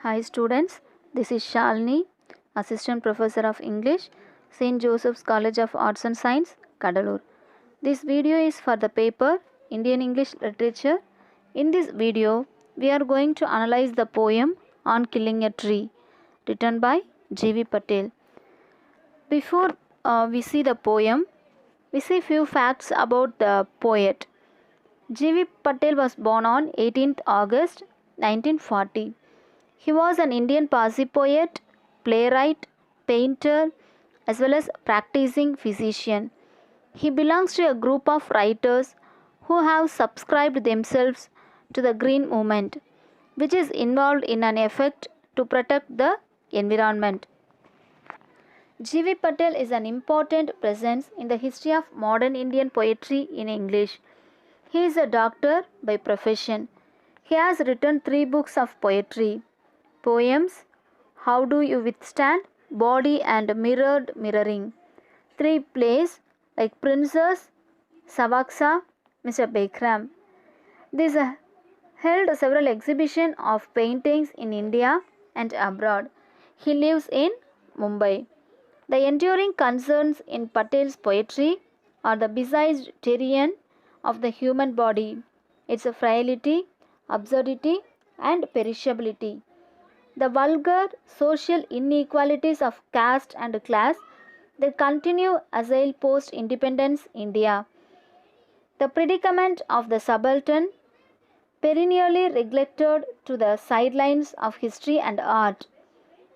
Hi students, this is Shalini, Assistant Professor of English, St. Joseph's College of Arts and Science, Kadalur. This video is for the paper Indian English Literature. In this video, we are going to analyze the poem On Killing a Tree, written by G.V. Patel. Before we see the poem, we see few facts about the poet. G.V. Patel was born on 18th August 1940. He was an Indian Parsi poet, playwright, painter, as well as practicing physician. He belongs to a group of writers who have subscribed themselves to the Green Movement, which is involved in an effort to protect the environment. G.V. Patel is an important presence in the history of modern Indian poetry in English. He is a doctor by profession. He has written 3 books of poetry. Poems, How Do You Withstand, Body and Mirrored Mirroring. 3 plays like Princess, Savaksa, Mr. Bekram. These held several exhibitions of paintings in India and abroad. He lives in Mumbai. The enduring concerns in Patel's poetry are the besieged terrain of the human body, its frailty, absurdity, and perishability. The vulgar social inequalities of caste and class that continue assail post-independence India. The predicament of the subaltern, perennially neglected to the sidelines of history and art.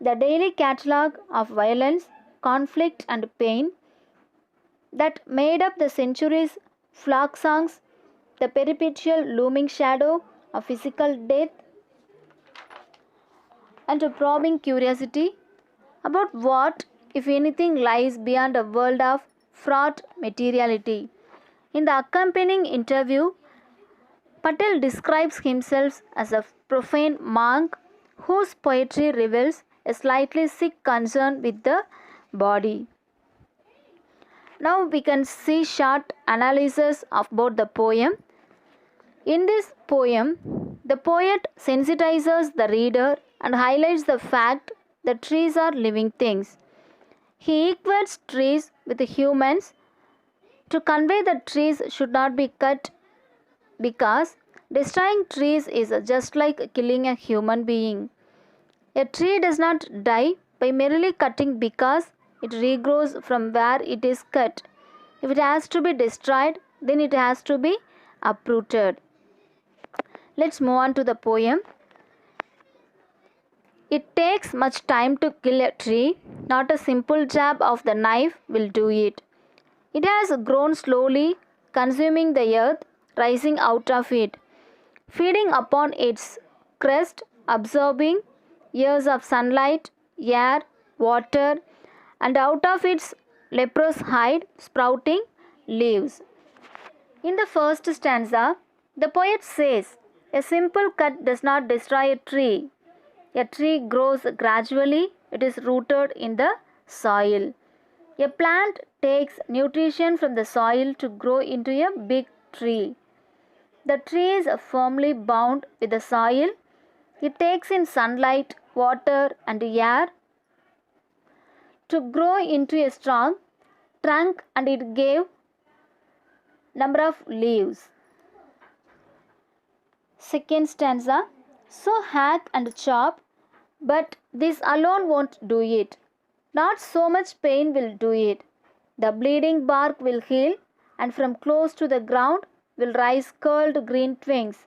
The daily catalogue of violence, conflict and pain that made up the century's folk songs, the perpetual looming shadow of physical death, and a probing curiosity about what, if anything, lies beyond a world of fraught materiality. In the accompanying interview, Patel describes himself as a profane monk whose poetry reveals a slightly sick concern with the body. Now we can see short analysis about the poem. In this poem, the poet sensitizes the reader and highlights the fact that trees are living things. He equates trees with humans to convey that trees should not be cut because destroying trees is just like killing a human being. A tree does not die by merely cutting because it regrows from where it is cut. If it has to be destroyed, then it has to be uprooted. Let's move on to the poem. It takes much time to kill a tree. Not a simple jab of the knife will do it. It has grown slowly, consuming the earth, rising out of it, feeding upon its crust, absorbing years of sunlight, air, water, and out of its leprous hide, sprouting leaves. In the first stanza, the poet says, a simple cut does not destroy a tree. A tree grows gradually, it is rooted in the soil. A plant takes nutrition from the soil to grow into a big tree. The tree is firmly bound with the soil. It takes in sunlight, water, and air to grow into a strong trunk, and it gave number of leaves. Second stanza, so hack and chop, but this alone won't do it. Not so much pain will do it. The bleeding bark will heal, and from close to the ground will rise curled green twigs,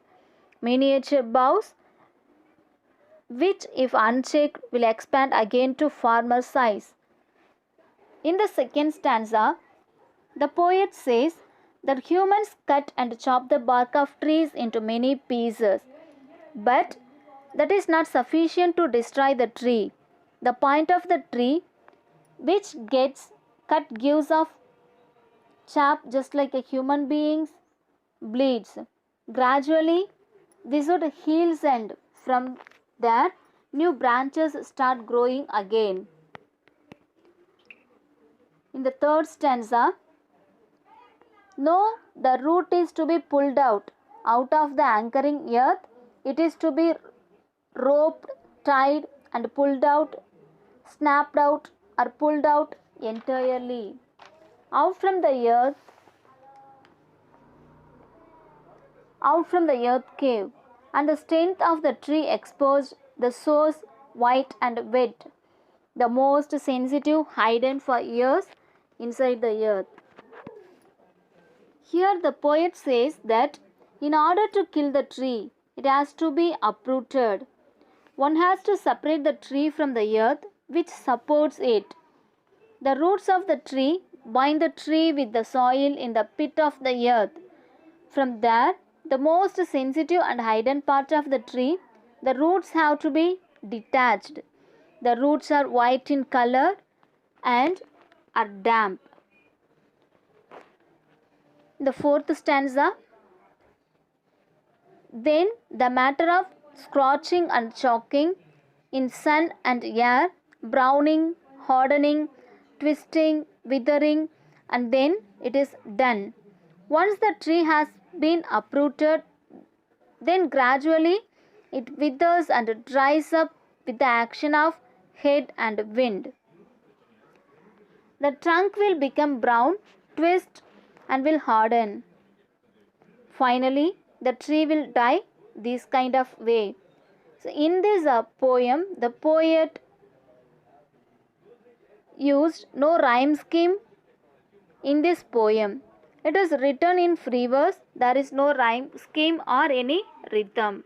miniature boughs, which if unchecked will expand again to farmer size. In the second stanza, the poet says that humans cut and chop the bark of trees into many pieces, but that is not sufficient to destroy the tree. The point of the tree which gets cut gives off chaff just like a human being's bleeds. Gradually, this would heal, and from there, new branches start growing again. In the third stanza, no, the root is to be pulled out of the anchoring earth. It is to be roped tied and pulled out, snapped out or pulled out entirely. Out from the earth cave, and the strength of the tree exposed the source white and wet, the most sensitive hidden for years inside the earth. Here the poet says that in order to kill the tree, it has to be uprooted. One has to separate the tree from the earth which supports it. The roots of the tree bind the tree with the soil in the pit of the earth. From there, the most sensitive and hidden part of the tree, the roots have to be detached. The roots are white in color and are damp. The fourth stanza. Then the matter of scorching and choking in sun and air, browning, hardening, twisting, withering, and then it is done. Once the tree has been uprooted, then gradually it withers and dries up with the action of heat and wind. The trunk will become brown, twist, and will harden. Finally, the tree will die this kind of way. So in this poem, the poet used no rhyme scheme in this poem. It is written in free verse. There is no rhyme scheme or any rhythm.